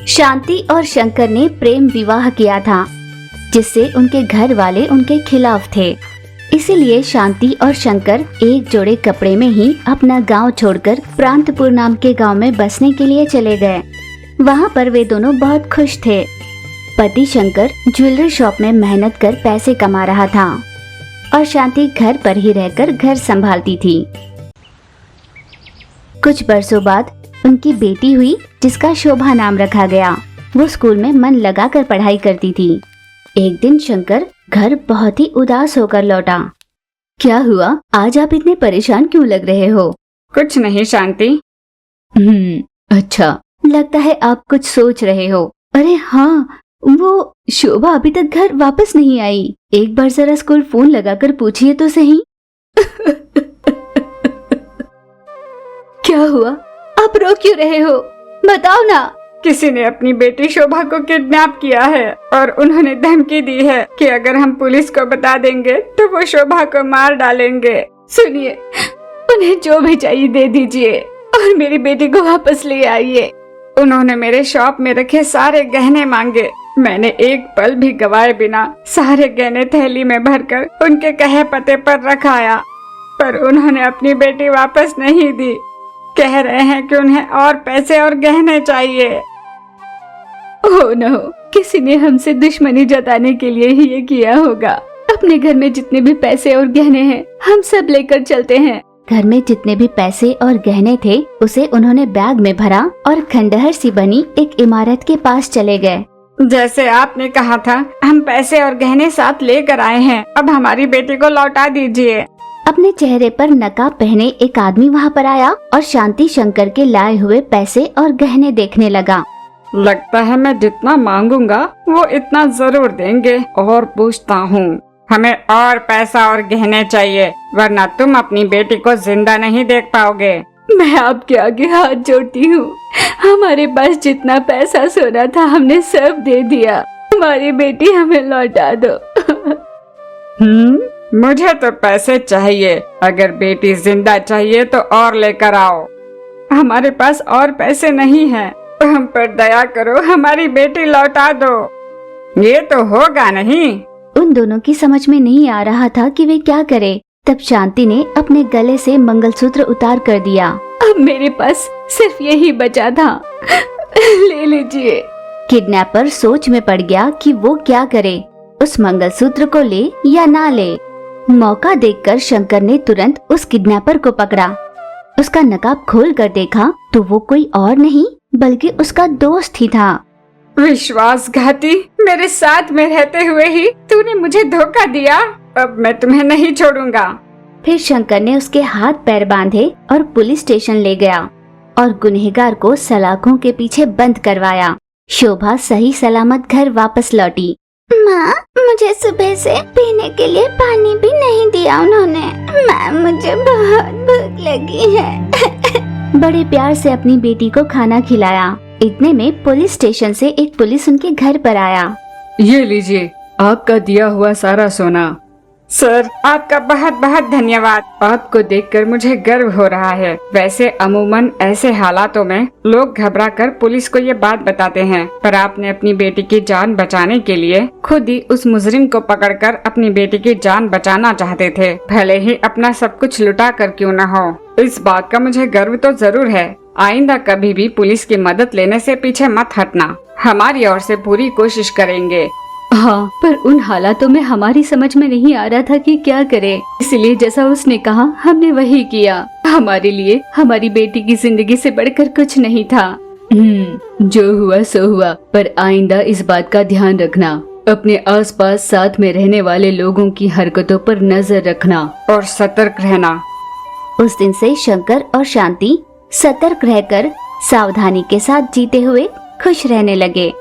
शांति और शंकर ने प्रेम विवाह किया था, जिससे उनके घर वाले उनके खिलाफ थे। इसीलिए शांति और शंकर एक जोड़े कपड़े में ही अपना गांव छोड़कर प्रांतपुर नाम के गांव में बसने के लिए चले गए। वहां पर वे दोनों बहुत खुश थे। पति शंकर ज्वेलरी शॉप में मेहनत कर पैसे कमा रहा था और शांति घर पर ही रहकर घर संभालती थी। कुछ बरसों बाद उनकी बेटी हुई, जिसका शोभा नाम रखा गया। वो स्कूल में मन लगाकर पढ़ाई करती थी। एक दिन शंकर घर बहुत ही उदास होकर लौटा। क्या हुआ? आज आप इतने परेशान क्यों लग रहे हो? कुछ नहीं शांति। अच्छा, लगता है आप कुछ सोच रहे हो। अरे हाँ, वो शोभा अभी तक घर वापस नहीं आई। एक बार जरा स्कूल फोन लगाकर पूछिए तो सही। क्या हुआ? आप रो क्यों रहे हो? बताओ ना। किसी ने अपनी बेटी शोभा को किडनैप किया है और उन्होंने धमकी दी है कि अगर हम पुलिस को बता देंगे तो वो शोभा को मार डालेंगे। सुनिए, उन्हें जो भी चाहिए दे दीजिए और मेरी बेटी को वापस ले आइए। उन्होंने मेरे शॉप में रखे सारे गहने मांगे। मैंने एक पल भी गवाए बिना सारे गहने थैली में भरकर उनके कहे पते पर रखाया, पर उन्होंने अपनी बेटी वापस नहीं दी। कह रहे हैं कि उन्हें और पैसे और गहने चाहिए। ओह नो, किसी ने हमसे दुश्मनी जताने के लिए ही ये किया होगा। अपने घर में जितने भी पैसे और गहने हैं हम सब लेकर चलते हैं। घर में जितने भी पैसे और गहने थे उसे उन्होंने बैग में भरा और खंडहर सी बनी एक इमारत के पास चले गए। जैसे आपने कहा था, हम पैसे और गहने साथ लेकर आए हैं। अब हमारी बेटी को लौटा दीजिए। अपने चेहरे पर नकाब पहने एक आदमी वहाँ पर आया और शांति शंकर के लाए हुए पैसे और गहने देखने लगा। लगता है मैं जितना मांगूंगा वो इतना जरूर देंगे। और पूछता हूँ, हमें और पैसा और गहने चाहिए, वरना तुम अपनी बेटी को जिंदा नहीं देख पाओगे। मैं आपके आगे हाथ जोड़ती हूँ। हमारे पास जितना पैसा सोना था हमने सब दे दिया। हमारी बेटी हमें लौटा दो। मुझे तो पैसे चाहिए। अगर बेटी जिंदा चाहिए तो और लेकर आओ। हमारे पास और पैसे नहीं हैं। हम पर दया करो, हमारी बेटी लौटा दो। ये तो होगा नहीं। उन दोनों की समझ में नहीं आ रहा था कि वे क्या करें। तब शांति ने अपने गले से मंगलसूत्र उतार कर दिया। अब मेरे पास सिर्फ यही बचा था, ले लीजिए। किडनैपर सोच में पड़ गया कि वो क्या करे, उस मंगलसूत्र को ले या ना ले। मौका देखकर शंकर ने तुरंत उस किडनैपर को पकड़ा। उसका नकाब खोल कर देखा तो वो कोई और नहीं बल्कि उसका दोस्त ही था। विश्वासघाती, मेरे साथ में रहते हुए ही तूने मुझे धोखा दिया। अब मैं तुम्हें नहीं छोड़ूंगा। फिर शंकर ने उसके हाथ पैर बांधे और पुलिस स्टेशन ले गया और गुनहगार को सलाखों के पीछे बंद करवाया। शोभा सही सलामत घर वापस लौटी। माँ, मुझे सुबह से पीने के लिए पानी भी नहीं दिया उन्होंने। माँ, मुझे बहुत भूख लगी है। बड़े प्यार से अपनी बेटी को खाना खिलाया। इतने में पुलिस स्टेशन से एक पुलिस उनके घर पर आया। ये लीजिए आपका दिया हुआ सारा सोना। सर, आपका बहुत बहुत धन्यवाद। आपको देखकर मुझे गर्व हो रहा है। वैसे अमूमन ऐसे हालातों में लोग घबराकर पुलिस को ये बात बताते हैं, पर आपने अपनी बेटी की जान बचाने के लिए खुद ही उस मुजरिम को पकड़कर अपनी बेटी की जान बचाना चाहते थे, भले ही अपना सब कुछ लुटा कर क्यों न हो। इस बात का मुझे गर्व तो जरूर है। आइंदा कभी भी पुलिस की मदद लेने से पीछे मत हटना। हमारी ओर से पूरी कोशिश करेंगे। हाँ, पर उन हालातों में हमारी समझ में नहीं आ रहा था कि क्या करें, इसलिए जैसा उसने कहा हमने वही किया। हमारे लिए हमारी बेटी की जिंदगी से बढ़कर कुछ नहीं था। जो हुआ सो हुआ, पर आइंदा इस बात का ध्यान रखना। अपने आसपास साथ में रहने वाले लोगों की हरकतों पर नजर रखना और सतर्क रहना। उस दिन से शंकर और शांति सतर्क रहकर सावधानी के साथ जीते हुए खुश रहने लगे।